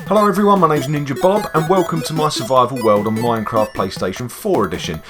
Hello everyone, my name's NinjaBob and welcome to my survival world on Minecraft PlayStation 4 edition.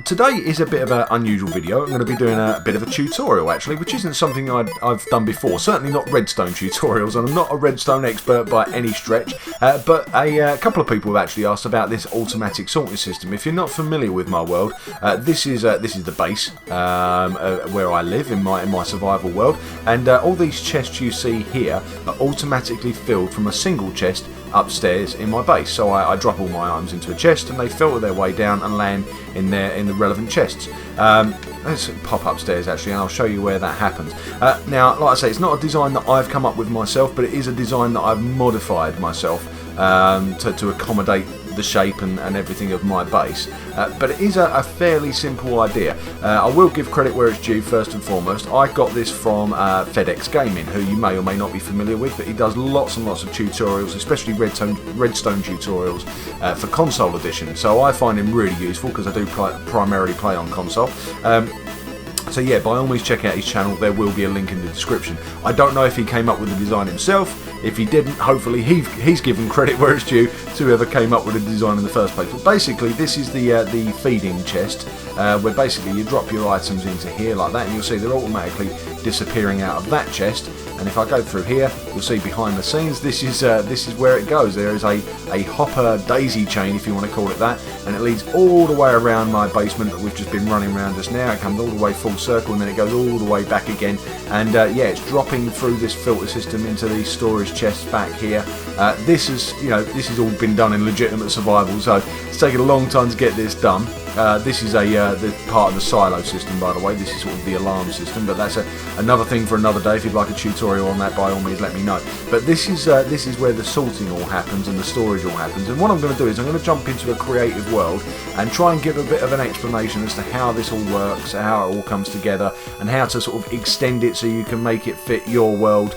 Today is a bit of an unusual video. I'm going to be doing a bit of a tutorial actually, which isn't something I've done before. Certainly not redstone tutorials, and I'm not a redstone expert by any stretch, but a couple of people have actually asked about this automatic sorting system. If you're not familiar with my world, this is the base where I live in my survival world, and all these chests you see here are automatically filled from a single chest upstairs in my base. So I drop all my items into a chest and they filter their way down and land in the relevant chests. Let's pop upstairs actually and I'll show you where that happens. Now, like I say, it's not a design that I've come up with myself, but it is a design that I've modified myself to accommodate the shape and everything of my base, but it is a fairly simple idea. I will give credit where it's due. First and foremost, I got this from FedEx Gaming, who you may or may not be familiar with, but he does lots and lots of tutorials, especially redstone tutorials for console edition, so I find him really useful because I do primarily play on console. So yeah, by all means check out his channel, there will be a link in the description. I don't know if he came up with the design himself. If he didn't, hopefully he's given credit where it's due to whoever came up with the design in the first place. But basically this is the feeding chest, where basically you drop your items into here like that and you'll see they're automatically disappearing out of that chest. And if I go through here, you'll see behind the scenes, this is where it goes. There is a hopper daisy chain, if you want to call it that, and it leads all the way around my basement that we've just been running around just now. It comes all the way full circle and then it goes all the way back again. And yeah, it's dropping through this filter system into these storage chests back here. This has all been done in legitimate survival, so it's taken a long time to get this done. This is the part of the silo system, by the way. This is sort of the alarm system, but that's another thing for another day. If you'd like a tutorial on that, by all means let me know. But this is where the sorting all happens and the storage all happens. And what I'm going to do is I'm going to jump into a creative world and try and give a bit of an explanation as to how this all works, how it all comes together, and how to sort of extend it so you can make it fit your world.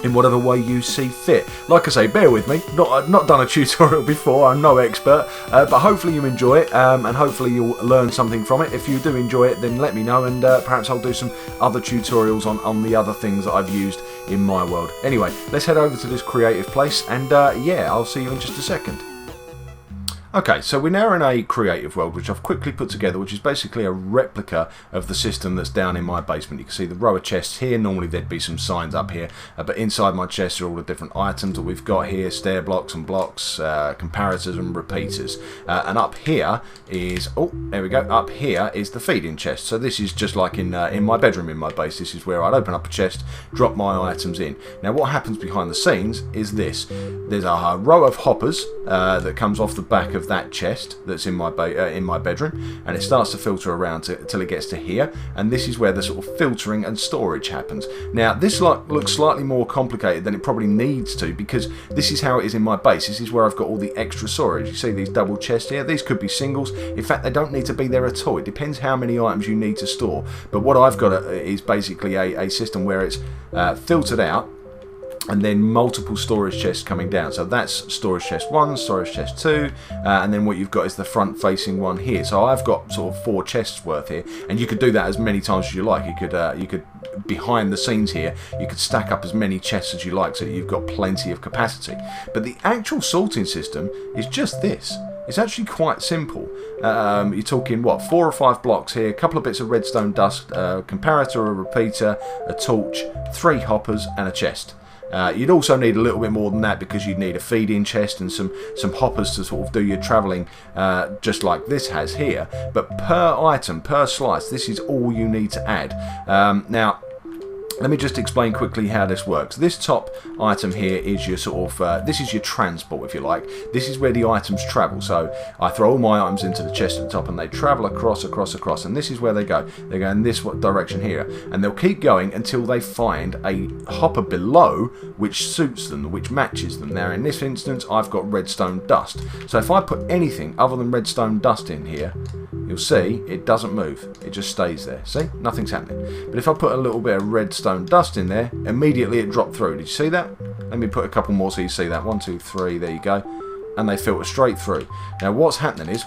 In whatever way you see fit. Like I say, bear with me, not done a tutorial before, I'm no expert, but hopefully you enjoy it, and hopefully you'll learn something from it. If you do enjoy it, then let me know, and perhaps I'll do some other tutorials on the other things that I've used in my world. Anyway, let's head over to this creative place, and yeah, I'll see you in just a second. Okay, so we're now in a creative world which I've quickly put together, which is basically a replica of the system that's down in my basement. You can see the row of chests here. Normally there'd be some signs up here, but inside my chests are all the different items that we've got here: stair blocks and blocks, comparators and repeaters. And up here is, oh, there we go, up here is the feeding chest. So this is just like in my bedroom in my base. This is where I'd open up a chest, drop my items in. Now what happens behind the scenes is this. There's a row of hoppers that comes off the back of that chest that's in my bedroom, and it starts to filter around till it gets to here, and this is where the sort of filtering and storage happens. Now this looks slightly more complicated than it probably needs to, because this is how it is in my base. This is where I've got all the extra storage. You see these double chests here? These could be singles. In fact, they don't need to be there at all. It depends how many items you need to store, but what I've got is basically a system where it's filtered out and then multiple storage chests coming down. So that's storage chest 1, storage chest 2, and then what you've got is the front facing one here. So I've got sort of 4 chests worth here, and you could do that as many times as you like. You could behind the scenes here, you could stack up as many chests as you like so that you've got plenty of capacity. But the actual sorting system is just this. It's actually quite simple. You're talking, what, 4 or 5 blocks here, a couple of bits of redstone dust, a comparator, a repeater, a torch, 3 hoppers and a chest. You'd also need a little bit more than that, because you'd need a feeding chest and some hoppers to sort of do your travelling, just like this has here. But per item, per slice, this is all you need to add. Now, let me just explain quickly how this works. This top item here is your sort of, this is your transport, if you like. This is where the items travel. So I throw all my items into the chest at the top and they travel across, and this is where they go. They go in this direction here, and they'll keep going until they find a hopper below which suits them, which matches them. Now in this instance, I've got redstone dust. So if I put anything other than redstone dust in here, you'll see it doesn't move. It just stays there. See? Nothing's happening. But if I put a little bit of redstone dust in there, immediately it dropped through. Did you see that? Let me put a couple more so you see that. 1, 2, 3, there you go. And they filter straight through. Now what's happening is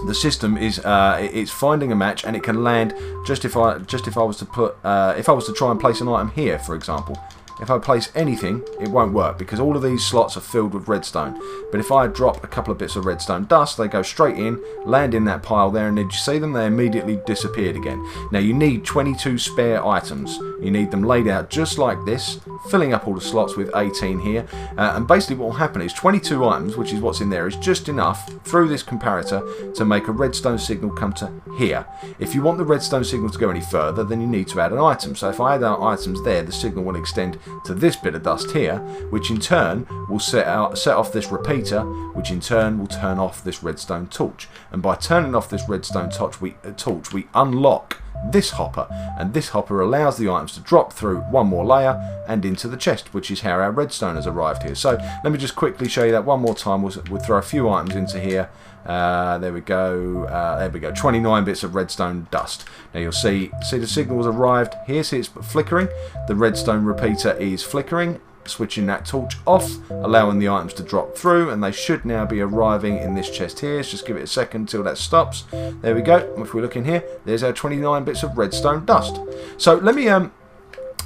the system is it's finding a match, and it can land just if I was to put if I was to try and place an item here, for example. if I place anything, it won't work because all of these slots are filled with redstone. But if I drop a couple of bits of redstone dust, they go straight in, land in that pile there, and did you see them? They immediately disappeared again. Now you need 22 spare items. You need them laid out just like this, filling up all the slots with 18 here. And basically what will happen is 22 items, which is what's in there, is just enough through this comparator to make a redstone signal come to here. If you want the redstone signal to go any further, then you need to add an item. So if I add our items there, the signal will extend to this bit of dust here, which in turn will set off this repeater, which in turn will turn off this redstone torch. And by turning off this redstone torch, we unlock this hopper, and this hopper allows the items to drop through one more layer and into the chest, which is how our redstone has arrived here. So let me just quickly show you that one more time. We'll throw a few items into here. There we go. 29 bits of redstone dust. Now you'll see the signal has arrived here. See it's flickering. The redstone repeater is flickering, switching that torch off, allowing the items to drop through, and they should now be arriving in this chest here. Let's just give it a second until that stops. There we go. If we look in here, there's our 29 bits of redstone dust. So let me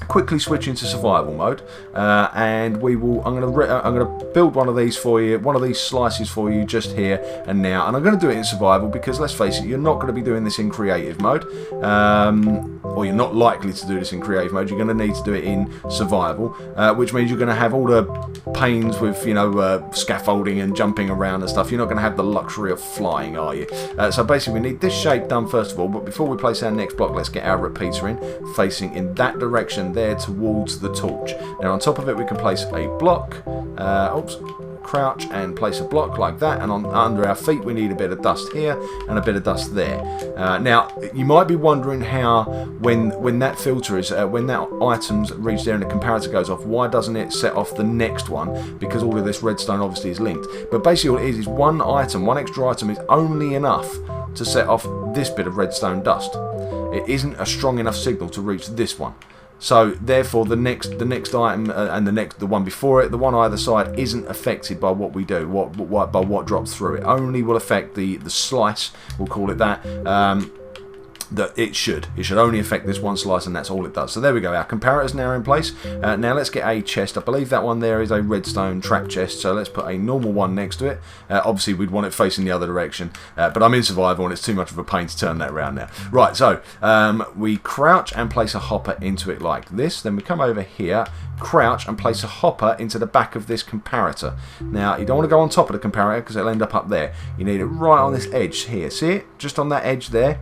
quickly switch into survival mode, and I'm gonna build one of these for you, one of these slices for you just here and now, and I'm going to do it in survival because let's face it, you're not going to be doing this in creative mode, or you're not likely to do this in creative mode. You're going to need to do it in survival, which means you're going to have all the pains with scaffolding and jumping around and stuff. You're not going to have the luxury of flying, are you? So basically we need this shape done first of all, but before we place our next block, let's get our repeater in, facing in that direction there towards the torch. Now on top of it we can place a block, crouch and place a block like that, and under our feet we need a bit of dust here and a bit of dust there. Now you might be wondering how when that filter is when that items reach there and the comparator goes off, why doesn't it set off the next one? Because all of this redstone obviously is linked, but basically all it is one extra item is only enough to set off this bit of redstone dust. It isn't a strong enough signal to reach this one. So therefore the next item and the one before it, the one either side, isn't affected by what we do, by what drops through. It only will affect the slice, we'll call it that. That it should only affect this one slice, and that's all it does. So there we go, our comparator's now in place. Now let's get a chest. I believe that one there is a redstone trap chest, so let's put a normal one next to it. Obviously we'd want it facing the other direction, but I'm in survival and it's too much of a pain to turn that around now. Right, so we crouch and place a hopper into it like this, then we come over here, crouch and place a hopper into the back of this comparator. Now you don't want to go on top of the comparator because it'll end up there. You need it right on this edge here. See it? Just on that edge there.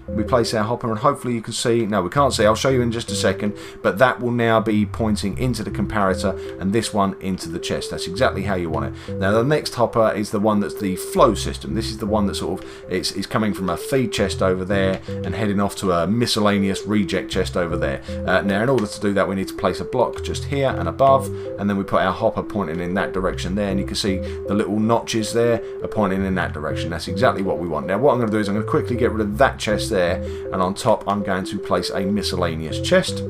We place our hopper, and hopefully you can see. No, we can't see. I'll show you in just a second, but that will now be pointing into the comparator and this one into the chest. That's exactly how you want it. Now the next hopper is the one that's the flow system. This is the one that sort of is coming from a feed chest over there and heading off to a miscellaneous reject chest over there. Now in order to do that we need to place a block just here and above, and then we put our hopper pointing in that direction there, and you can see the little notches there are pointing in that direction. That's exactly what we want. Now what I'm going to do is I'm going to quickly get rid of that chest there, and on top I'm going to place a miscellaneous chest.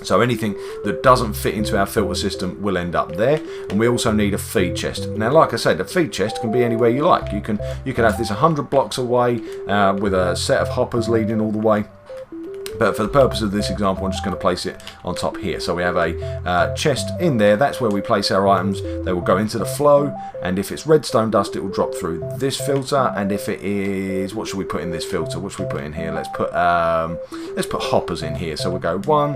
So anything that doesn't fit into our filter system will end up there, and we also need a feed chest. Now like I said, the feed chest can be anywhere you like. You can have this 100 blocks away with a set of hoppers leading all the way. But for the purpose of this example, I'm just going to place it on top here. So we have a chest in there. That's where we place our items. They will go into the flow, and if it's redstone dust, it will drop through this filter. And if it is, what should we put in this filter? What should we put in here? Let's put hoppers in here. So we'll go 1,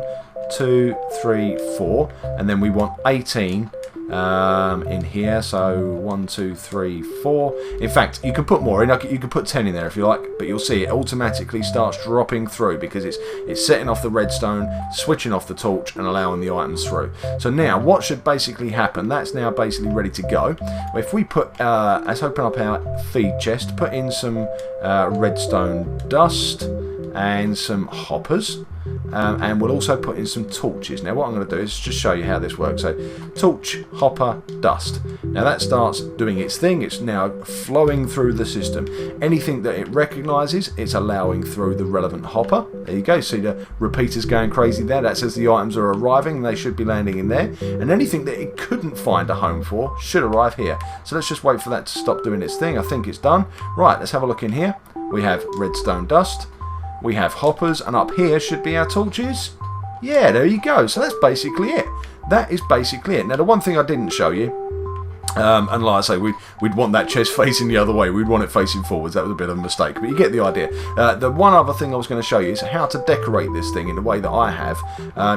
2, 3, 4, and then we want 18 in here. So 1, 2, 3, 4. In fact, you can put more in. You can put 10 in there if you like, but you'll see it automatically starts dropping through because it's setting off the redstone, switching off the torch, and allowing the items through. So now what should basically happen? That's now basically ready to go. If we put let's open up our feed chest, put in some redstone dust and some hoppers. And we'll also put in some torches. Now what I'm going to do is just show you how this works. So torch, hopper, dust. Now that starts doing its thing. It's now flowing through the system. Anything that it recognises, it's allowing through the relevant hopper. There you go. See the repeaters going crazy there. That says the items are arriving. They should be landing in there. And anything that it couldn't find a home for should arrive here. So let's just wait for that to stop doing its thing. I think it's done. Right, let's have a look in here. We have redstone dust. We have hoppers, and up here should be our torches. Yeah, there you go. So that's basically it. that is basically it. Now, the one thing I didn't show you, and like I say, we'd want that chest facing the other way. We'd want it facing forwards. That was a bit of a mistake, but you get the idea. The one other thing I was going to show you is how to decorate this thing in the way that I have.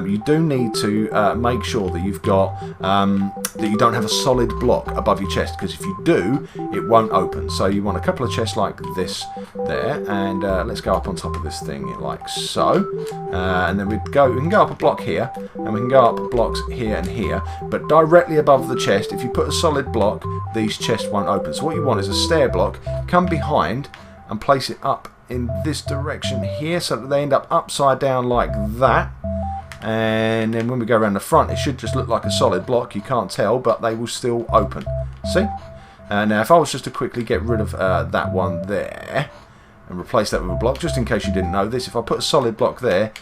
You do need to make sure that you've got that you don't have a solid block above your chest, because if you do, it won't open. So you want a couple of chests like this there, and let's go up on top of this thing like so, and then we can go up a block here, and we can go up blocks here and here, but directly above the chest, if you put a solid block, these chests won't open. So what you want is a stair block, come behind and place it up in this direction here so that they end up upside down like that, and then when we go around the front it should just look like a solid block. You can't tell, but they will still open. See? Now if I was just to quickly get rid of that one there and replace that with a block, just in case you didn't know this, if I put a solid block there,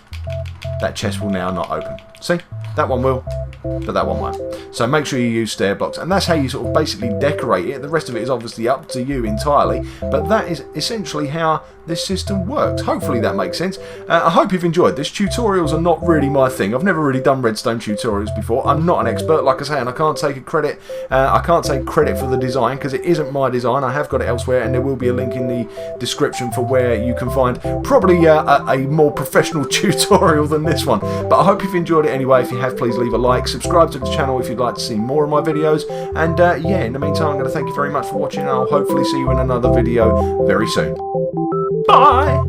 that chest will now not open. See? That one will, but that one won't. So make sure you use stair blocks, and that's how you sort of basically decorate it. The rest of it is obviously up to you entirely, but that is essentially how this system works. Hopefully that makes sense. I hope you've enjoyed this. Tutorials are not really my thing. I've never really done redstone tutorials before. I'm not an expert, like I say, and I can't take credit. I can't take credit for the design because it isn't my design. I have got it elsewhere, and there will be a link in the description for where you can find probably a more professional tutorial than this one. But I hope you've enjoyed it anyway. If you have, please leave a like, subscribe to the channel if you'd like to see more of my videos, and yeah, in the meantime, I'm going to thank you very much for watching, and I'll hopefully see you in another video very soon. Bye!